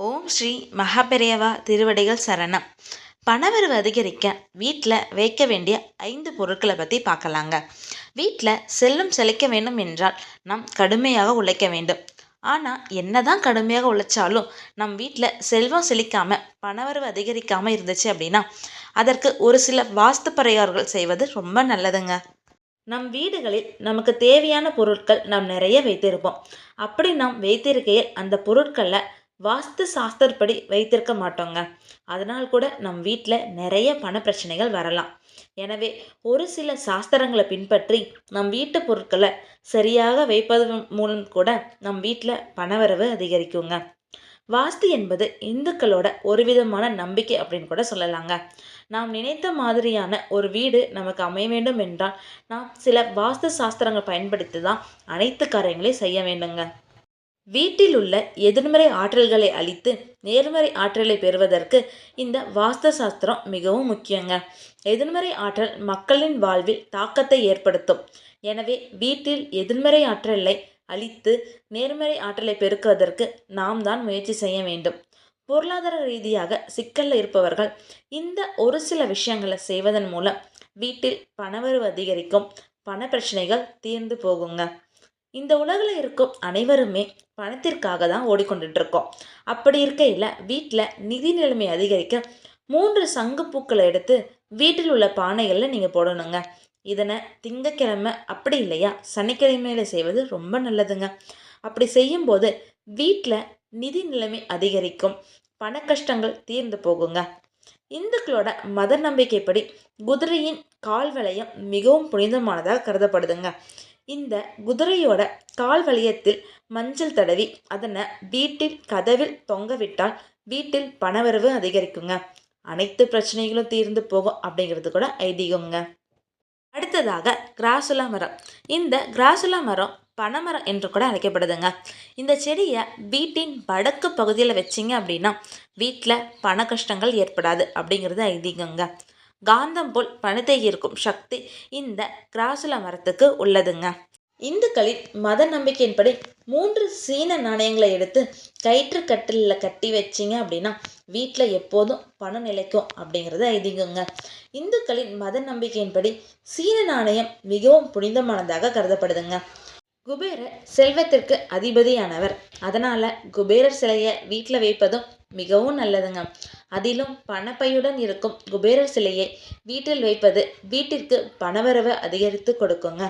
ஓம் ஸ்ரீ மகாபெரியவா திருவடிகள் சரணம். பணவரவு அதிகரிக்க வீட்டில் வைக்க வேண்டிய 5 பொருட்களை பற்றி பார்க்கலாங்க. வீட்டில் செல்வம் செழிக்க வேண்டும் என்றால் நாம் கடுமையாக உழைக்க வேண்டும். ஆனால் என்னதான் கடுமையாக உழைச்சாலும் நம் வீட்டில் செல்வம் செழிக்காமல் பணவரவு அதிகரிக்காமல் இருந்துச்சு அப்படின்னா அதற்கு ஒரு சில வாஸ்து பரிகாரங்கள் செய்வது ரொம்ப நல்லதுங்க. நம் வீடுகளில் நமக்கு தேவையான பொருட்கள் நாம் நிறைய வைத்திருப்போம். அப்படி நாம் வைத்திருக்கையில் அந்த பொருட்களில் வாஸ்து சாஸ்திரப்படி வைத்திருக்க மாட்டோங்க. அதனால் கூட நம் வீட்டில் நிறைய பண பிரச்சனைகள் வரலாம். எனவே ஒரு சில சாஸ்திரங்களை பின்பற்றி நம் வீட்டு பொருட்களை சரியாக வைப்பது மூலம் கூட நம் வீட்டில் பணவரவு அதிகரிக்குங்க. வாஸ்து என்பது இந்துக்களோட ஒரு விதமான நம்பிக்கை அப்படின்னு கூட சொல்லலாங்க. நாம் நினைத்த மாதிரியான ஒரு வீடு நமக்கு அமைய வேண்டும் என்றால் நாம் சில வாஸ்து சாஸ்திரங்கள் பயன்படுத்தி தான் அனைத்து காரியங்களையும் செய்ய வேண்டுங்க. வீட்டில் உள்ள எதிர்மறை ஆற்றல்களை அழித்து நேர்மறை ஆற்றலை பெறுவதற்கு இந்த வாஸ்து சாஸ்திரம் மிகவும் முக்கியங்க. எதிர்மறை ஆற்றல் மக்களின் வாழ்வில் தாக்கத்தை ஏற்படுத்தும். எனவே வீட்டில் எதிர்மறை ஆற்றலை அழித்து நேர்மறை ஆற்றலை பெருக்குவதற்கு நாம் தான் முயற்சி செய்ய வேண்டும். பொருளாதார ரீதியாக சிக்கல்ல இருப்பவர்கள் இந்த ஒரு சில விஷயங்களை செய்வதன் மூலம் வீட்டில் பணவரவு அதிகரிக்கும், பண பிரச்சனைகள் தீர்ந்து போகுங்க. இந்த உலகில் இருக்கும் அனைவருமே பணத்திற்காக தான் ஓடிக்கொண்டுட்டு இருக்கோம். அப்படி இருக்கையில் வீட்டில் நிதி நிலைமை அதிகரிக்க 3 சங்குப்பூக்களை எடுத்து வீட்டில் உள்ள பானைகளில் நீங்கள் போடணுங்க. இதனை திங்கக்கிழமை அப்படி இல்லையா சனிக்கிழமையில செய்வது ரொம்ப நல்லதுங்க. அப்படி செய்யும்போது வீட்டில் நிதி நிலைமை அதிகரிக்கும், பண கஷ்டங்கள் தீர்ந்து போகுங்க. இந்துக்களோட மத நம்பிக்கைப்படி குதிரையின் கால் வளையம் மிகவும் புனிதமானதாக கருதப்படுதுங்க. இந்த குதிரையோட கால் வளையத்தில் மஞ்சள் தடவி அதனை வீட்டில் கதவில் தொங்கவிட்டால் வீட்டில் பணவரவு அதிகரிக்குங்க. அனைத்து பிரச்சனைகளும் தீர்ந்து போகும் அப்படிங்கிறது கூட ஐதீகங்க. அடுத்ததாக கிராசுலா மரம். இந்த கிராசுலா மரம் பனைமரம் என்று கூட அழைக்கப்படுதுங்க. இந்த செடியை வீட்டின் வடக்கு பகுதியில் வச்சிங்க அப்படின்னா வீட்டில் பண கஷ்டங்கள் ஏற்படாது அப்படிங்கிறது ஐதீகங்க. காந்தம் போல் பணத்தை ஈர்க்கும் சக்தி இந்த கிராசுலா மரத்துக்கு உள்ளதுங்க. இந்துக்களின் மத நம்பிக்கையின்படி 3 சீன நாணயங்களை எடுத்து கயிற்று கட்டிலில் கட்டி வச்சிங்க அப்படின்னா வீட்டில் எப்போதும் பணம் நிலைக்கும் அப்படிங்கிறது ஐதீகங்க. இந்துக்களின் மத நம்பிக்கையின்படி சீன நாணயம் மிகவும் புனிதமானதாக கருதப்படுதுங்க. குபேரர் செல்வத்திற்கு அதிபதியானவர். அதனால குபேரர் சிலையை வீட்டில் வைப்பதும் மிகவும் நல்லதுங்க. அதிலும் பணப்பையுடன் இருக்கும் குபேரர் சிலையை வீட்டில் வைப்பது வீட்டிற்கு பணவரவு அதிகரித்து கொடுக்குங்க.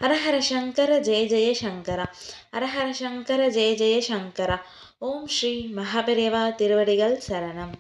ஹரஹர சங்கர ஜெய ஜெய சங்கரா, ஹரஹர சங்கர ஜெய ஜெய சங்கரா. ஓம் ஸ்ரீ மகாபெரிவா திருவடிகள் சரணம்.